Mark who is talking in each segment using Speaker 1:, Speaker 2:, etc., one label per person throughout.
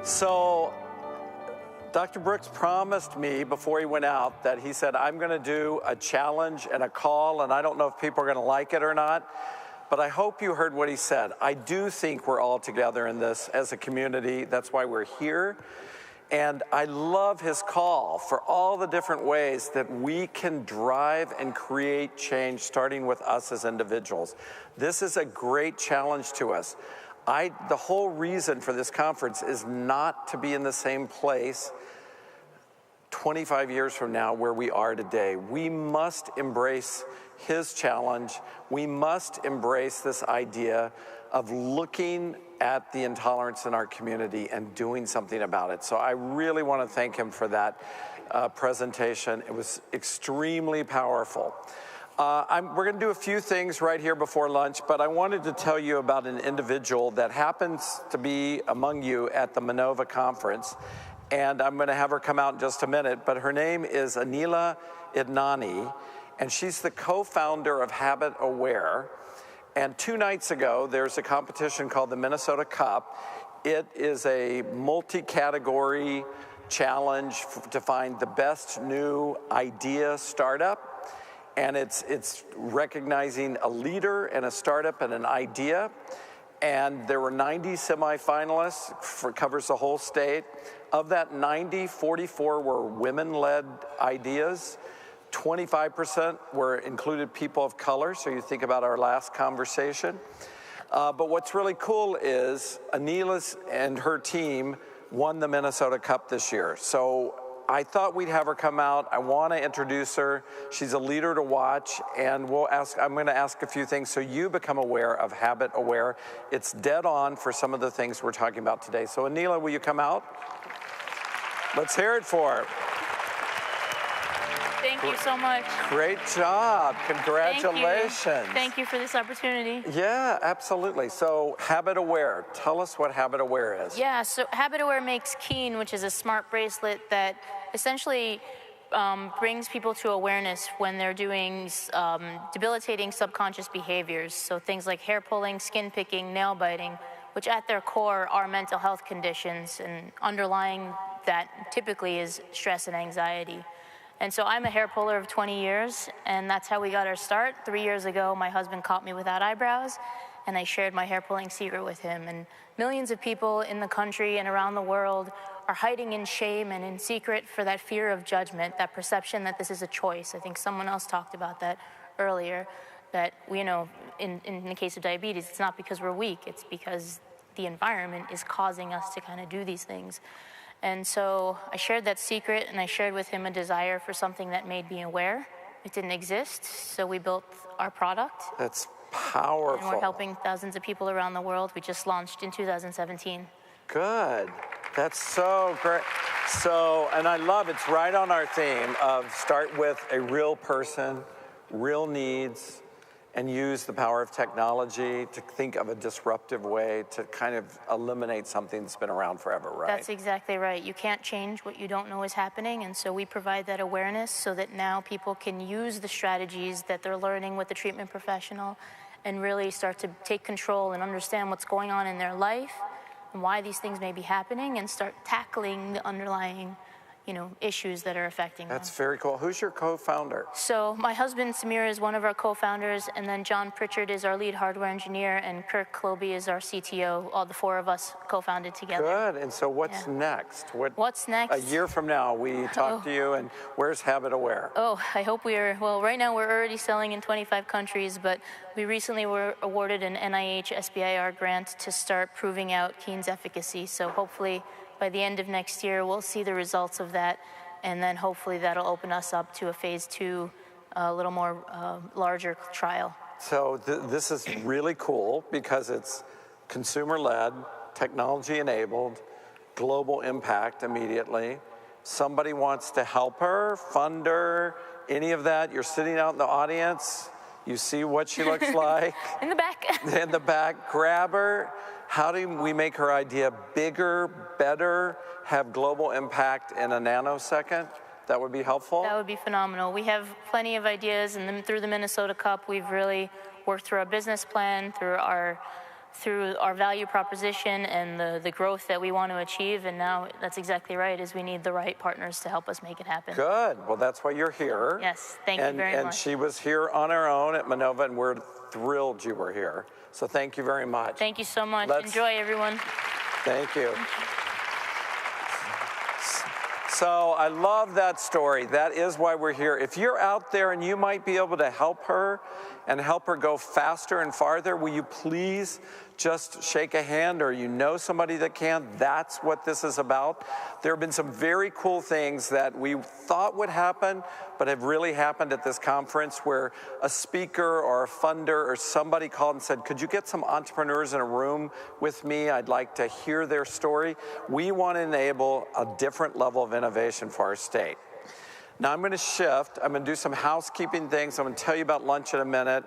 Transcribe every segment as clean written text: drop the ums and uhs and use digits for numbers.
Speaker 1: So Dr. Brooks promised me before he went out that he said, I'm going to do a challenge and a call, and I don't know if people are going to like it or not, but I hope you heard what he said. I do think we're all together in this as a community. That's why we're here. And I love his call for all the different ways that we can drive and create change, starting with us as individuals. This is a great challenge to us. The whole reason for this conference is not to be in the same place 25 years from now where we are today. We must embrace his challenge. We must embrace this idea of looking at the intolerance in our community and doing something about it. So I really want to thank him for that presentation. It was extremely powerful. We're going to do a few things right here before lunch, but I wanted to tell you about an individual that happens to be among you at the Manova conference, and I'm going to have her come out in just a minute, but her name is Aneela Idnani, and she's the co-founder of HabitAware. And 2 nights ago, there's a competition called the Minnesota Cup. It is a multi-category challenge to find the best new idea startup. And it's recognizing a leader and a startup and an idea. And there were 90 semifinalists, covers the whole state. Of that 90, 44 were women-led ideas. 25% were included people of color, so you think about our last conversation. But what's really cool is Aneela and her team won the Minnesota Cup this year. So I thought we'd have her come out. I want to introduce her. She's a leader to watch, and I'm going to ask a few things so you become aware of HabitAware. It's dead on for some of the things we're talking about today. So Aneela, will you come out? Let's hear it for her.
Speaker 2: Thank you so much.
Speaker 1: Great job. Congratulations.
Speaker 2: Thank you for this opportunity.
Speaker 1: Yeah, absolutely. So HabitAware, tell us what HabitAware is.
Speaker 2: Yeah, so HabitAware makes Keen, which is a smart bracelet that essentially brings people to awareness when they're doing debilitating subconscious behaviors. So things like hair pulling, skin picking, nail biting, which at their core are mental health conditions, and underlying that typically is stress and anxiety. And so I'm a hair puller of 20 years, and that's how we got our start. 3 years ago, my husband caught me without eyebrows, and I shared my hair pulling secret with him. And millions of people in the country and around the world are hiding in shame and in secret for that fear of judgment, that perception that this is a choice. I think someone else talked about that earlier, that, you know, in the case of diabetes, it's not because we're weak, it's because the environment is causing us to kind of do these things. And so I shared that secret, and I shared with him a desire for something that made me aware. It didn't exist, so we built our product.
Speaker 1: That's powerful.
Speaker 2: And we're helping thousands of people around the world. We just launched in 2017.
Speaker 1: Good. That's so great. So, and I love it's right on our theme of start with a real person, real needs, and use the power of technology to think of a disruptive way to kind of eliminate something that's been around forever, right?
Speaker 2: That's exactly right. You can't change what you don't know is happening, and so we provide that awareness so that now people can use the strategies that they're learning with the treatment professional and really start to take control and understand what's going on in their life and why these things may be happening, and start tackling the underlying issues that are affecting them.
Speaker 1: That's very cool. Who's your co-founder?
Speaker 2: So my husband, Samir, is one of our co-founders, and then John Pritchard is our lead hardware engineer, and Kirk Kloby is our CTO. All the 4 of us co-founded together.
Speaker 1: Good. And so what's next?
Speaker 2: What's next?
Speaker 1: A year from now, we talk to you, and where's HabitAware?
Speaker 2: Oh, I hope well, right now we're already selling in 25 countries, but we recently were awarded an NIH SBIR grant to start proving out Keen's efficacy. So hopefully by the end of next year, we'll see the results of that, and then hopefully that'll open us up to a phase 2, a little more larger trial.
Speaker 1: So this is really cool because it's consumer-led, technology-enabled, global impact immediately. Somebody wants to help her, fund her, any of that. You're sitting out in the audience. You see what she looks like.
Speaker 2: In the back.
Speaker 1: In the back. Grab her. How do we make her idea bigger, better, have global impact in a nanosecond? That would be helpful?
Speaker 2: That would be phenomenal. We have plenty of ideas, and then through the Minnesota Cup, we've really worked through our business plan, through our through our value proposition and the growth that we want to achieve. And now that's exactly right, is we need the right partners to help us make it happen.
Speaker 1: Good. Well, that's why you're here.
Speaker 2: Yes, thank you very much.
Speaker 1: And she was here on her own at Manova, and we're thrilled you were here. So thank you very much.
Speaker 2: Thank you so much. Enjoy, everyone.
Speaker 1: Thank you. So I love that story. That is why we're here. If you're out there and you might be able to help her and help her go faster and farther, will you please just shake a hand, or you know somebody that can? That's what this is about. There have been some very cool things that we thought would happen, but have really happened at this conference, where a speaker or a funder or somebody called and said, could you get some entrepreneurs in a room with me? I'd like to hear their story. We want to enable a different level of innovation for our state. Now I'm going to shift. I'm going to do some housekeeping things. I'm going to tell you about lunch in a minute.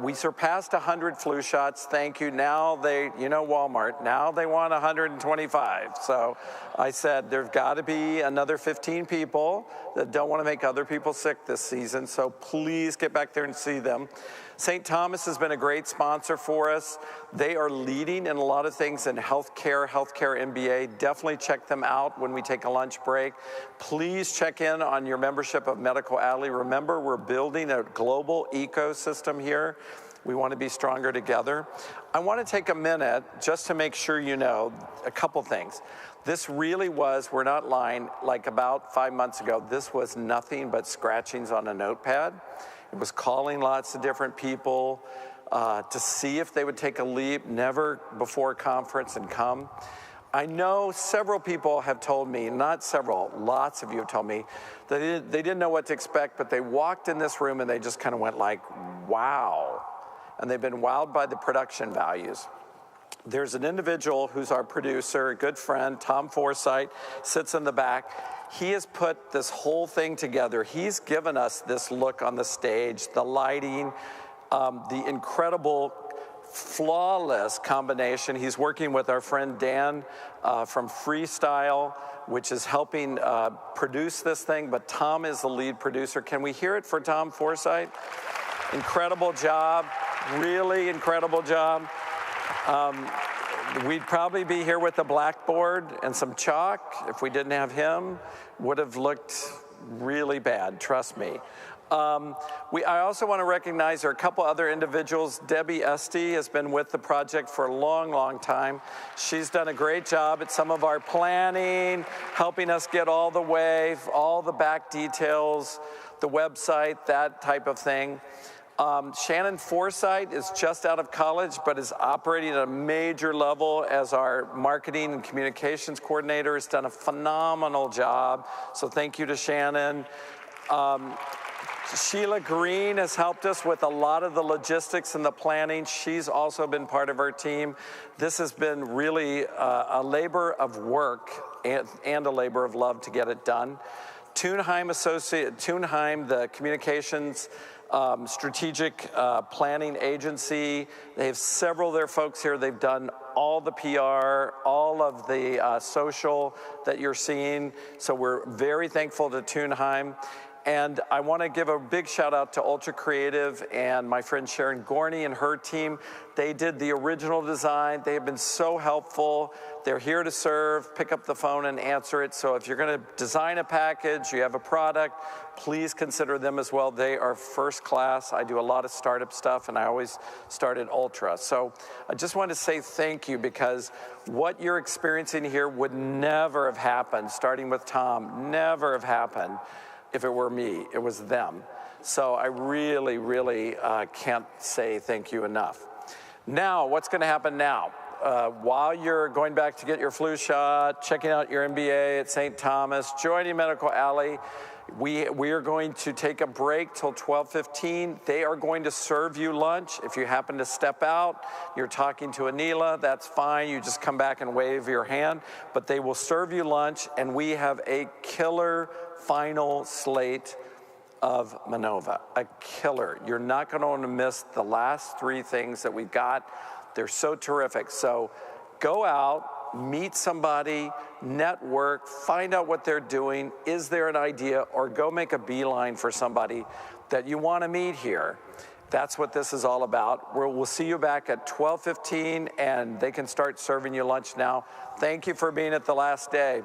Speaker 1: We surpassed 100 flu shots. Thank you. Now Walmart, now they want 125. So I said, there's got to be another 15 people that don't want to make other people sick this season. So please get back there and see them. St. Thomas has been a great sponsor for us. They are leading in a lot of things in healthcare MBA. Definitely check them out when we take a lunch break. Please check in on your membership of Medical Alley. Remember, we're building a global ecosystem here. We want to be stronger together. I want to take a minute just to make sure you know a couple things. This really was, we're not lying, like about 5 months ago, this was nothing but scratchings on a notepad. It was calling lots of different people to see if they would take a leap, never before a conference and come. I know several people have told me, not several, lots of you have told me, that they didn't know what to expect, but they walked in this room and they just kind of went like, wow. And they've been wowed by the production values. There's an individual who's our producer, a good friend, Tom Forsythe, sits in the back. He has put this whole thing together. He's given us this look on the stage, the lighting, the incredible, flawless combination. He's working with our friend Dan from Freestyle, which is helping produce this thing, but Tom is the lead producer. Can we hear it for Tom Forsythe? Incredible job, really incredible job. We'd probably be here with a blackboard and some chalk if we didn't have him. Would have looked really bad, trust me. I also want to recognize there are a couple other individuals. Debbie Esty has been with the project for a long, long time. She's done a great job at some of our planning, helping us get all the back details, the website, that type of thing. Shannon Forsythe is just out of college, but is operating at a major level as our marketing and communications coordinator. Has done a phenomenal job, so thank you to Shannon. Sheila Green has helped us with a lot of the logistics and the planning. She's also been part of our team. This has been really a labor of work and a labor of love to get it done. Thunheim, the communications strategic planning agency. They have several of their folks here. They've done all the PR, all of the social that you're seeing. So we're very thankful to Thunheim. And I want to give a big shout out to Ultra Creative and my friend Sharon Gorney and her team. They did the original design. They have been so helpful. They're here to serve. Pick up the phone and answer it. So if you're going to design a package, you have a product, please consider them as well. They are first class. I do a lot of startup stuff, and I always start at Ultra. So I just want to say thank you, because what you're experiencing here would never have happened, starting with Tom, never have happened if it were me. It was them. So I really, really can't say thank you enough. Now, what's going to happen now? While you're going back to get your flu shot, checking out your MBA at St. Thomas, joining Medical Alley, we are going to take a break till 12:15. They are going to serve you lunch. If you happen to step out, you're talking to Aneela, that's fine. You just come back and wave your hand. But they will serve you lunch, and we have a killer final slate of Manova, a killer. You're not going to want to miss the last three things that we've got. They're so terrific. So go out, meet somebody, network, find out what they're doing. Is there an idea? Or go make a beeline for somebody that you want to meet here. That's what this is all about. We'll see you back at 12:15, and they can start serving you lunch now. Thank you for being at the last day.